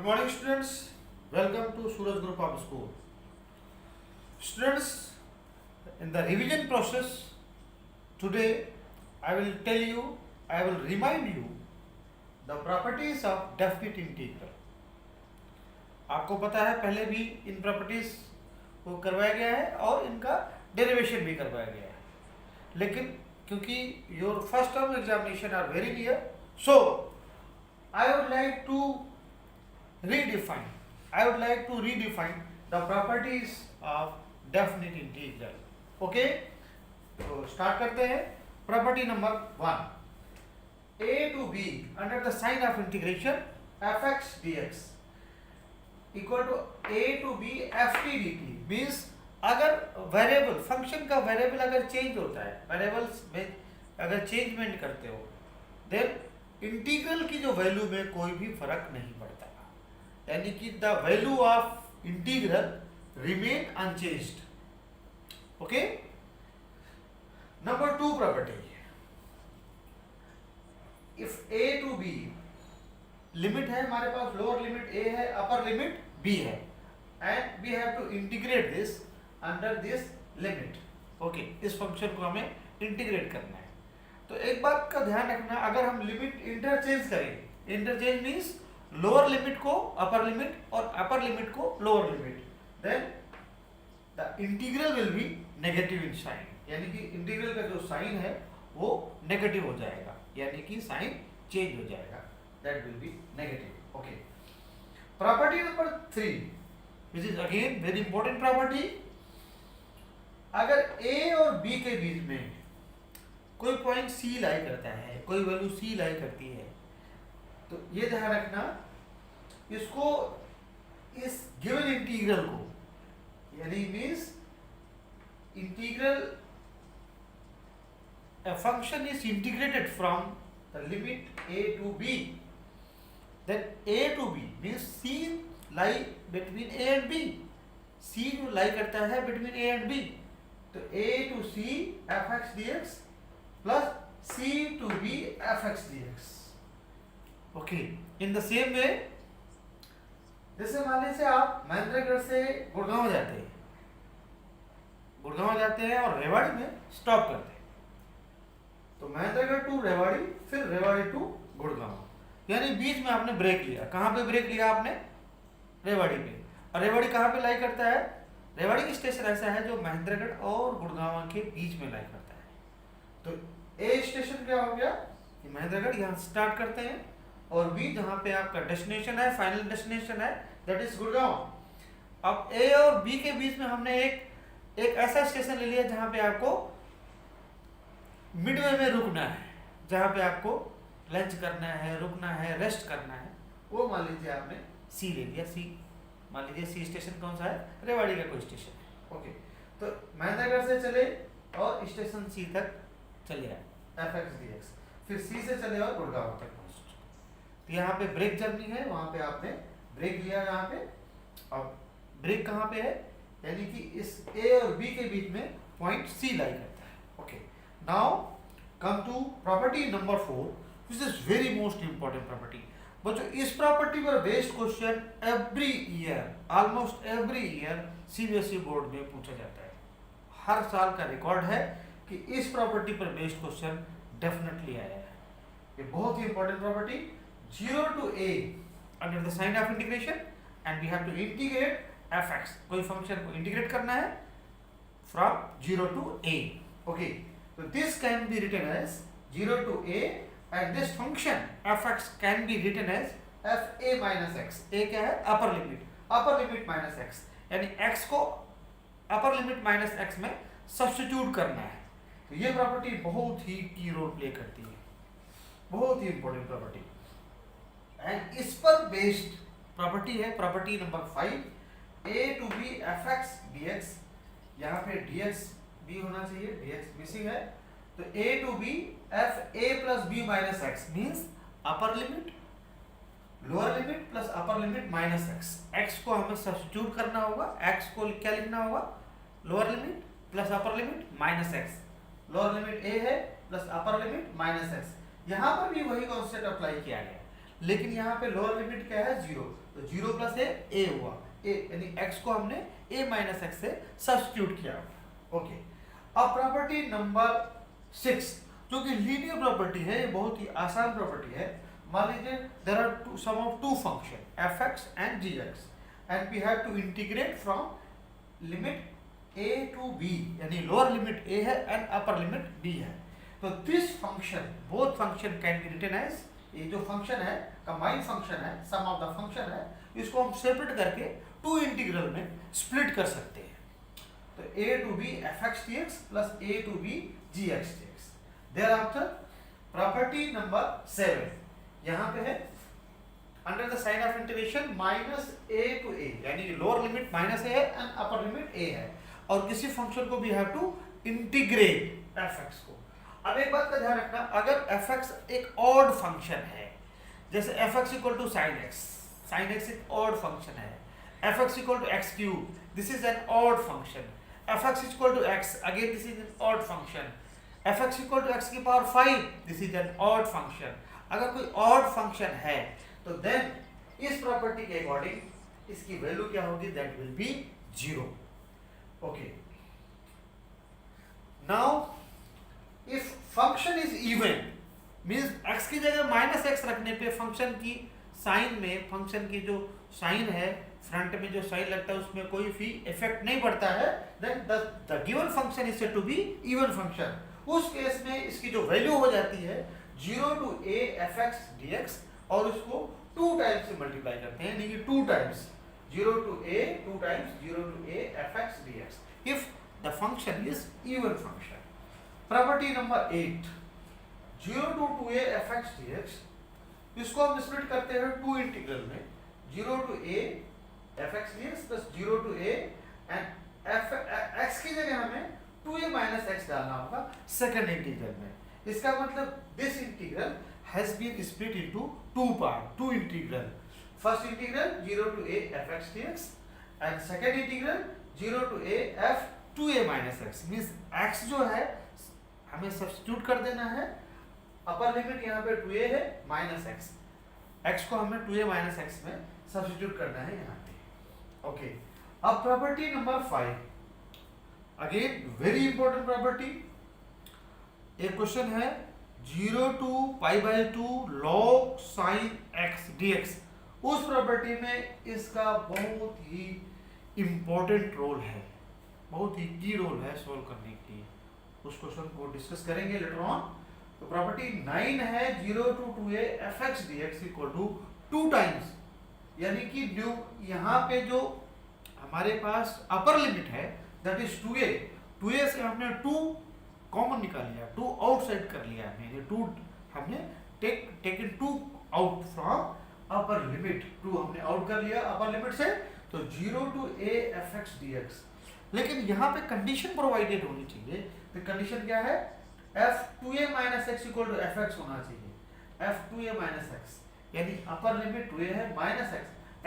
Good morning students, welcome to Suraj Group of School. Students, in the revision process, today I will remind you the properties of definite integral. आपको पता है पहले भी इन properties को करवाया गया है और इनका डेरिवेशन भी करवाया गया है, लेकिन क्योंकि your first term examination are very near, so I would like to redefine the properties of definite integral. Okay, तो स्टार्ट करते हैं. Property number 1, a to b under the sign of integration fx dx equal to a to b ft dt means अगर variable function का variable अगर change होता है, variables में अगर चेंजमेंट करते हो, देन इंटीग्रल की जो वैल्यू में कोई भी फर्क नहीं पड़ता, यानी कि the value of integral remain unchanged. Okay. Number 2 property, if a to b limit है हमारे पास, लोअर लिमिट a है, अपर लिमिट b है, and we have to integrate this under this limit. Okay, इस फंक्शन को हमें integrate करना है. तो एक बात का ध्यान रखना, अगर हम लिमिट इंटरचेंज करें, इंटरचेंज मींस लोअर लिमिट को अपर लिमिट और अपर लिमिट को lower limit, then the integral will be negative in sign, यानी कि इंटीग्रल का जो साइन है वो नेगेटिव हो जाएगा, यानी कि साइन चेंज हो जाएगा, that will be negative. Okay. Property number 3 which is again very important property. अगर a और b के बीच में कोई पॉइंट c लाई करता है, कोई वैल्यू c लाई करती है, तो ये ध्यान रखना, इसको इस गिवन इंटीग्रल को, यानी means integral a function is integrated from the limit a to b, then a to b means c lie between a and b, c जो लाई करता है between a and b, तो a to c fx dx plus c to b fx dx. Okay. In the same way, जैसे मान लीजिए आप महेंद्रगढ़ से गुड़गांव जाते हैं और रेवाड़ी में स्टॉप करते हैं, तो महेंद्रगढ़ टू रेवाड़ी, फिर रेवाड़ी टू गुड़गांव, यानी बीच में आपने ब्रेक लिया. कहाँ पे ब्रेक लिया आपने? रेवाड़ी पे. और रेवाड़ी कहाँ पे लाई करता है? रेवाड़ी की स्टेशन ऐसा है जो महेंद्रगढ़ और गुड़गांव के बीच में लाई करता है. तो ए स्टेशन क्या हो गया? महेंद्रगढ़, यहाँ स्टार्ट करते हैं, और बी जहाँ पे आपका डेस्टिनेशन है, फाइनल डेस्टिनेशन है, दैट इज गुड़गांव. अब ए और बी के बीच में हमने एक ऐसा स्टेशन ले लिया जहाँ पे आपको मिडवे में रुकना है, जहाँ पे आपको लंच करना है, रुकना है, रेस्ट करना है, वो मान लीजिए आपने सी ले लिया. सी मान लीजिए सी स्टेशन कौन सा है? रेवाड़ी का कोई स्टेशन है. ओके. तो महेंद्रगढ़ से चले और स्टेशन सी तक चले आए, fx dx, फिर सी से चले और गुड़गांव तक पहुंचे. तो यहाँ पे ब्रेक जर्नी है, वहां पे आपने ब्रेक लिया यहाँ पे. अब ब्रेक कहाँ पे है? यानी कि इस ए और बी के बीच में पॉइंट सी लाई करता है. Okay. Now come to property number 4 which is very most important property. बच्चों, इस प्रॉपर्टी पर based question every year, almost every year CBSE board में पूछा जाता है. हर साल का रिकॉर्ड है कि इस प्रॉपर्टी पर बेस्ड क्वेश्चन डेफिनेटली आया है. ये बहुत ही important property. 0 to a under the sign of integration and we have to integrate fx, कोई फंक्शन को इंटीग्रेट करना है from 0 to a. okay, so this can be written as 0 to a and this function fx can be written as fa minus x. a क्या है? Upper limit minus x, यानी x को upper limit minus x में substitute करना है. तो ये property बहुत ही की रोल प्ले करती है, बहुत ही इंपॉर्टेंट प्रॉपर्टी. एंड इस पर बेस्ड प्रॉपर्टी है property number 5, a to b fx dx. यहाँ पे dx b होना चाहिए, dx मिसिंग है, तो a to b f a plus b minus x means upper limit, lower limit plus upper limit minus x. x को हमें substitute करना होगा. x को क्या लिखना होगा? Lower limit plus upper limit minus x. Lower limit a है plus upper limit minus x. यहाँ पर भी वही कॉन्सेप्ट अप्लाई किया गया, लेकिन यहाँ पे लोअर लिमिट क्या है 0, तो 0 प्लस a हुआ, a यानी x को हमने a माइनस एक्स से सब्स्टिट्यूट किया। ओके, अब प्रॉपर्टी नंबर 6 जो कि लीनियर प्रॉपर्टी है, ये बहुत ही आसान प्रॉपर्टी है। मान लीजिए there are sum of two function fx and gx and we have to integrate from limit a to b, यानी लोअर लिमिट a है एंड अपर लिमिट b है। तो this function, both function can be written as, ये जो function है combined function है, सम of the function है, इसको हम सेपरेट करके टू इंटीग्रल में स्प्लिट कर सकते हैं। तो a to b fx dx plus a to b gx dx। thereafter property number 7 यहाँ पे है, under the sign of integration minus a to a, यानी लोअर लिमिट माइनस a है एंड अपर लिमिट a है, और किसी function को भी हैव टू इंटीग्रेट fx को। अब एक बात का ध्यान रखना, अगर fx एक ऑड फंक्शन है, जैसे fx equal to sin x एक ऑड फंक्शन है, fx equal to x cube, this is an odd function, fx equal to x, again this is an odd function, fx equal to x की power 5, this is an odd function. अगर कोई odd function है तो then इस property के according इसकी value क्या होगी, that will be 0। Okay, now if function is even means x की जगह माइनस एक्स रखने पे फंक्शन की साइन में, फंक्शन की जो साइन है फ्रंट में जो साइन लगता है उसमें कोई भी इफेक्ट नहीं पड़ता है, then the given function is said to be even function. उस केस में इसकी जो वैल्यू हो जाती है 0 टू a fx dx, और उसको 2 टाइम्स से मल्टीप्लाई करते हैं, यानी कि 2 times 0 to a 2 times 0 to a fx dx if the function is even function. Property number 8 0 to 2a fx dx, इसको हम स्प्लिट करते हैं टू इंटीग्रल में, 0 to a fx dx plus 0 to a and x की जगह हमें 2a minus x डालना होगा सेकंड इंटीग्रल में। इसका मतलब this integral has been split into two part, two integral. First integral 0 to a fx dx and second integral 0 to a f 2a minus x, means x जो है हमें substitute कर देना है, अपर लिमिट यहाँ पे 2a है minus x को हमें 2a माइनस x में सब्स्टिट्यूट करना है यहाँ पे। ओके, अब property number 5, again very important property. एक क्वेश्चन है 0 to pi by 2 log sin x dx, उस प्रॉपर्टी में इसका बहुत ही इंपॉर्टेंट रोल है, बहुत ही की रोल है सॉल्व करने के लिए। उस क्वेश्चन को डिस्कस करेंगे लेटर ऑन। तो प्रॉपर्टी 9 है 0 to 2a fx dx equal to 2 times, यानी कि न्यू यहाँ पे जो हमारे पास अपर लिमिट है दैट इज 2a से हमने 2 कॉमन निकाल लिया, 2 आउटसाइड कर लिया हमने, 2 हमने taken 2 out from upper limit, 2 हमने आउट कर लिया अपर लिमिट से, तो 0 टू a fx dx। लेकिन यहाँ पे कंडीशन प्रोवाइडेड होनी चाहिए, तो कंडीशन क्या है, f2a minus x equal to fx होना चाहिए, f2a माइनस x, यानी अपर लिमिट 2a है माइनस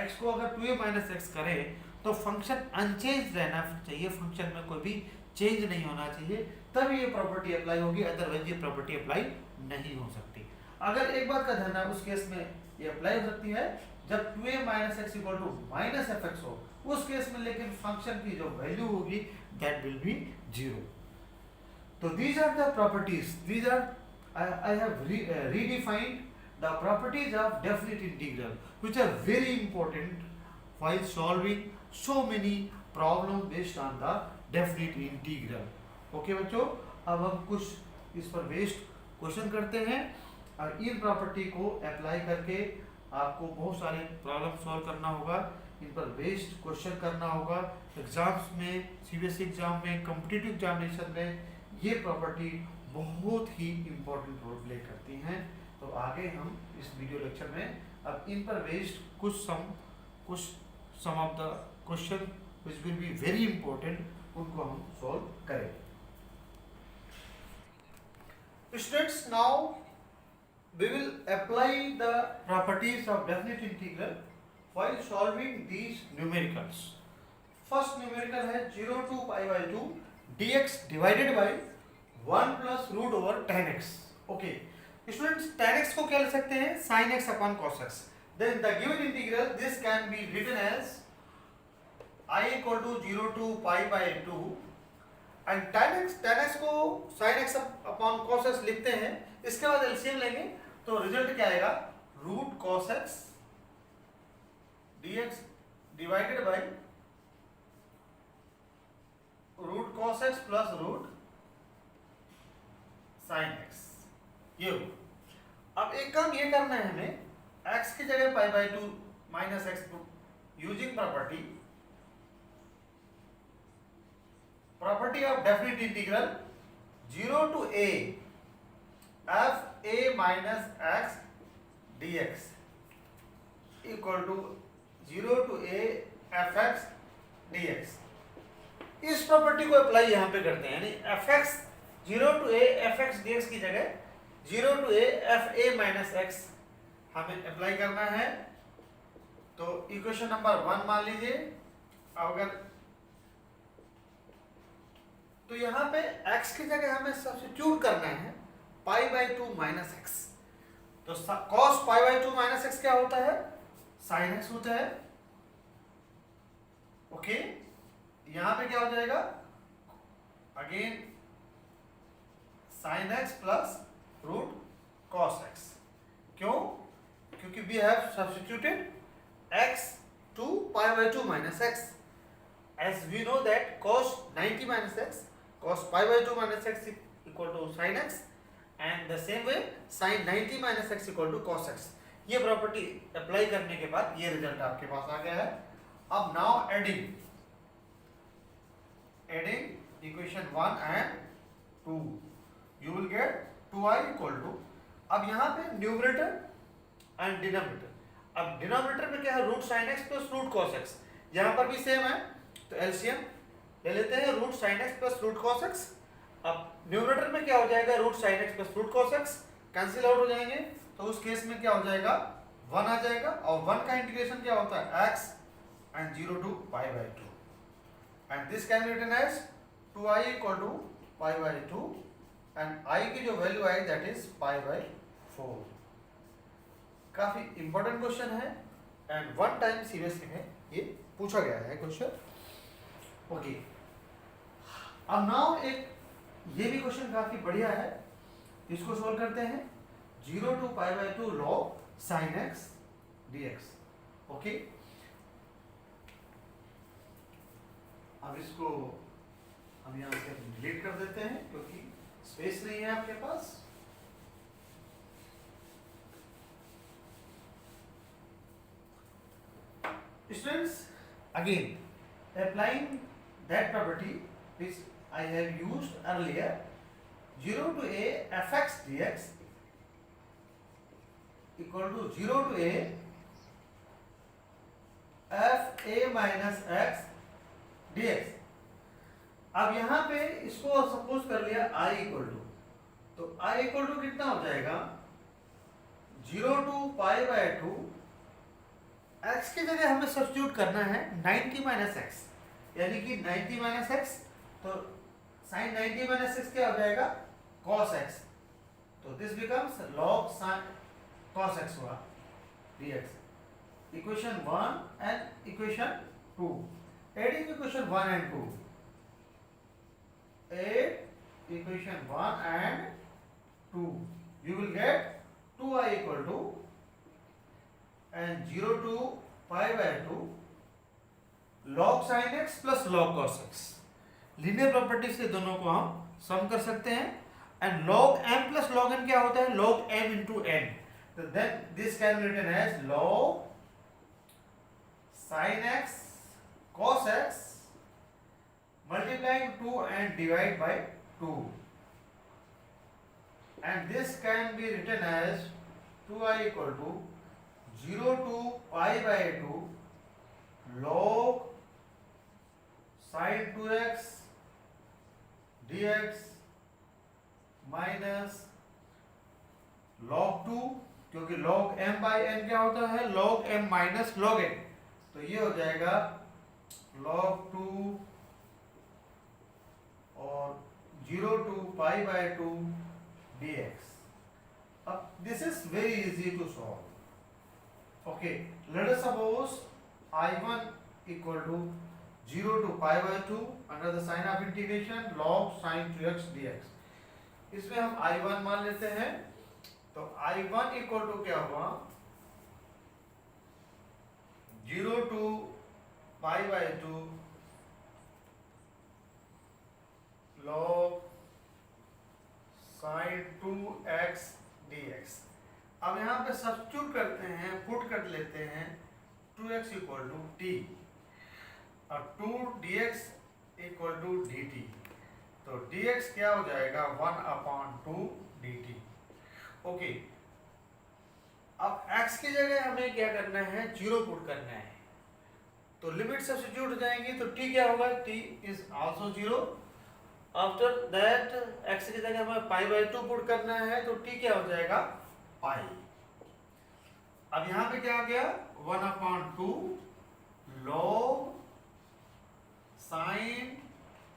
x को अगर 2a माइनस x करें तो फंक्शन अनचेंज रहना चाहिए, फंक्शन में कोई भी चेंज नहीं होना चाहिए, तब ये प्रॉपर्टी अप्लाई होगी, अदरवाइज ये प्रॉपर्टी अप्लाई नहीं हो सकती। अगर एक बात का ध्यान है, उस केस में ये अप्लाई हो सकती है जब 2a minus x equal to minus fx हो, उस केस में लेकिन फंक्शन की जो वैल्यू होगी दैट विल बी 0। तो these are the properties, these are I have redefined the properties of definite integral which are very important while solving so many problems based on the definite integral। Okay बच्चों, अब हम कुछ इस पर based question करते हैं, और in property को अप्लाई करके आपको बहुत सारे प्रॉब्लम सॉल्व करना होगा, इन पर बेस्ड क्वेश्चन करना होगा। एग्जाम्स में, सीबीएसई एग्जाम में, कॉम्पिटिटिव एग्जामिनेशन में ये प्रॉपर्टी बहुत ही इम्पोर्टेंट रोल प्ले करती हैं। तो आगे हम इस वीडियो लेक्चर में अब इन पर बेस्ड कुछ some of the question which will be very important, उनको हम सॉल्व करेंगे। Students, now we will apply the properties of definite integral while solving these numericals। First numerical है 0 to pi by 2 dx divided by 1 plus root over tan x। Okay, students tan x को क्या लिख सकते हैं sin x upon cos x. Then the given integral this can be written as I equal to 0 to pi by 2 and tan x को sin x upon cos x लिखते हैं. इसके बाद एलसीएम लेंगे तो रिजल्ट क्या आएगा root cos x dx divided by root cos x plus root sin x. ये हो. अब एक काम ये करना है हमें x की जगह pi by 2 minus x using property of definite integral 0 to a f a minus x dx equal to 0 to a f x dx. इस प्रॉपर्टी को अप्लाई यहां पे करते हैं, यानी f x 0 to a f x dx की जगह 0 to a f a minus x हमें अप्लाई करना है. तो इक्वेशन नंबर 1 मान लीजिए. अगर तो यहाँ पे x की जगह हमें सब्स्टिट्यूट करना है पाई बाय 2 माइनस एक्स. तो cos pi by 2 minus x क्या होता है sin x होता है. ओके, यहाँ पे क्या हो जाएगा again sin x plus root cos x. क्यों? क्योंकि we have substituted x to pi by 2 minus x. As we know that cos 90 minus x, cos pi by 2 minus x equal to sin x, and the same way sin 90 minus x equal to cos x. ये property apply करने के बाद ये result आपके पास आ गया है. अब now adding equation 1 and 2 you will get 2i equal to. अब यहाँ पे न्यूमरेटर एंड डिनोमिनेटर. अब डिनोमिनेटर में क्या है root sine x plus root cos x. यहाँ पर भी सेम है तो एलसीएम ले लेते हैं root sine x plus root cos x. अब न्यूमरेटर में क्या हो जाएगा root sine x plus root cos x cancel out हो जाएंगे. तो उस केस में क्या हो जाएगा 1 आ जाएगा. और 1 का इंटीग्रेशन क्या होता है x and 0 to pi by 2 and this can be written as 2i equal to pi by 2 and i की जो value I that is pi by 4. काफी इंपॉर्टेंट क्वेश्चन है एंड वन टाइम सीबीएसई में ये पूछा गया है क्वेश्चन. ओके, अब नाउ एक ये भी क्वेश्चन काफी बढ़िया है, इसको सोल्व करते हैं. 0 to pi by 2 log sin x dx. Okay, अब इसको हम यहाँ से डिलीट कर देते हैं क्योंकि स्पेस नहीं है आपके पास. Students, again applying that property which I have used earlier, 0 to a fx dx equal to 0 to a f a minus x dx. अब यहाँ पे इसको सपोज कर लिया i इक्वल टू, तो i इक्वल टू कितना हो जाएगा 0 to pi by 2. x की जगह हमें सब्स्टिट्यूट करना है 90 माइनस एक्स, यानी कि 90 माइनस एक्स. तो sin 90 माइनस एक्स क्या हो जाएगा cos x. तो this becomes log sin cos x हुआ dx. Equation 1 and equation 2. Adding equation 1 and 2. Add equation 1 and 2. You will get 2i equal to and 0 to pi by 2 log sin x plus log cos x. Linear property से दोनों को हम सम कर सकते हैं. And log m plus log n क्या होता है log m into n. तो then this can be written as log sin x cos x multiplying 2 and divide by 2, and this can be written as 2i equal to 0 to pi by 2 log sin 2x dx minus log 2, क्योंकि log m by n क्या होता है log m minus log n. तो ये हो जाएगा log 2 और 0 to pi by 2 dx. This is very easy to solve. Okay, let us suppose I1 equal to 0 to pi by 2 under the sign of integration log sin 2x dx. इसमें हम I1 मान लेते हैं, तो I1 equal to क्या हुआ 0 to pi by 2 log sin 2x dx. अब यहाँ पे सब्स्टिट्यूट करते हैं, पुट कर लेते हैं 2x इक्वल टू टी और 2 dx इक्वल टू dt. तो dx क्या हो जाएगा 1/2 dt. ओके, अब x की जगह हमें क्या करना है 0 पुट करना है, तो लिमिट सब्स्टिट्यूट हो जाएंगी, तो t क्या होगा t is also 0. After that x की जगह हमें पाई बाय 2 पुट करना है, तो t क्या हो जाएगा पाई. अब यहां पे क्या आ गया 1/2 log sin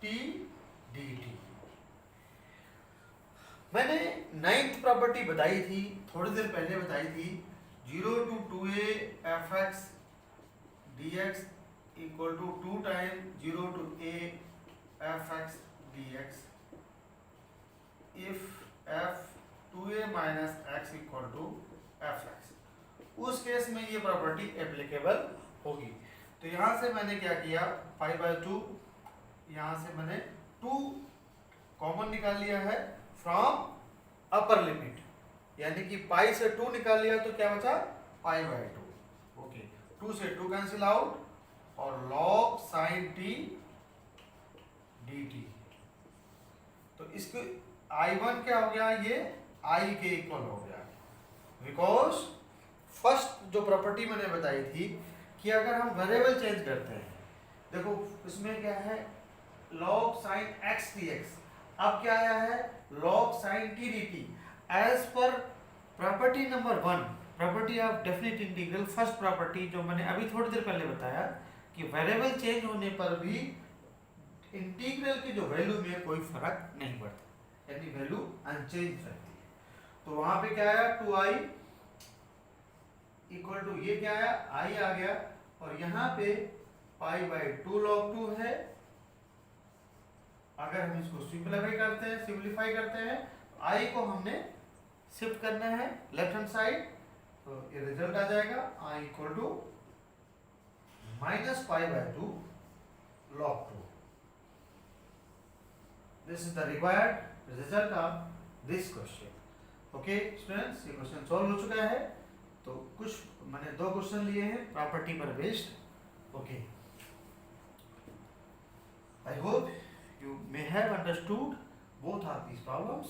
t dt. मैंने 9th प्रॉपर्टी बताई थी, थोड़ी देर पहले बताई थी, 0 to 2a fx dx equal to 2 time 0 to a fx dx if f 2a minus x equal to fx. उस केस में ये प्रॉपर्टी एप्लीकेबल होगी. तो यहां से मैंने क्या किया पाई बाय 2, यहां से मैंने 2 कॉमन निकाल लिया है फ्रॉम अपर लिमिट, यानी कि पाई से 2 निकाल लिया तो क्या बचा पाई बाय 2. ओके, 2 से 2 कैंसिल आउट और log sin t dt. तो इसको I1 क्या हो गया, ये I के इक्वल हो गया, बिकॉज फर्स्ट जो प्रॉपर्टी मैंने बताई थी कि अगर हम वेरिएबल चेंज करते हैं, देखो इसमें क्या है log sin x dx, अब क्या आया है log sin t dt. As per property number 1, property of definite integral, first property जो मैंने अभी थोड़ी देर पहले बताया कि वेरिएबल चेंज होने पर भी इंटीग्रल की जो वैल्यू में कोई फर्क नहीं पड़ता, यानी वैल्यू अनचेंज रहती है. तो वहां पे क्या आया 2i इक्वल टू ये क्या आया i आ गया, और यहाँ पे पाई बाय 2 log 2 है. अगर हम इसको सिंप्लीफाई करते हैं i को हमने शिफ्ट करना है लेफ्ट हैंड साइड, तो ये रिजल्ट आ जाएगा i equal to minus pi by 2 log 2. This is the required result of this question. Okay students, ये क्वेश्चन सॉल्व हो चुका है. तो कुछ मैंने 2 क्वेश्चन लिए हैं प्रॉपर्टी पर based. Okay, I hope you may have understood both of these problems.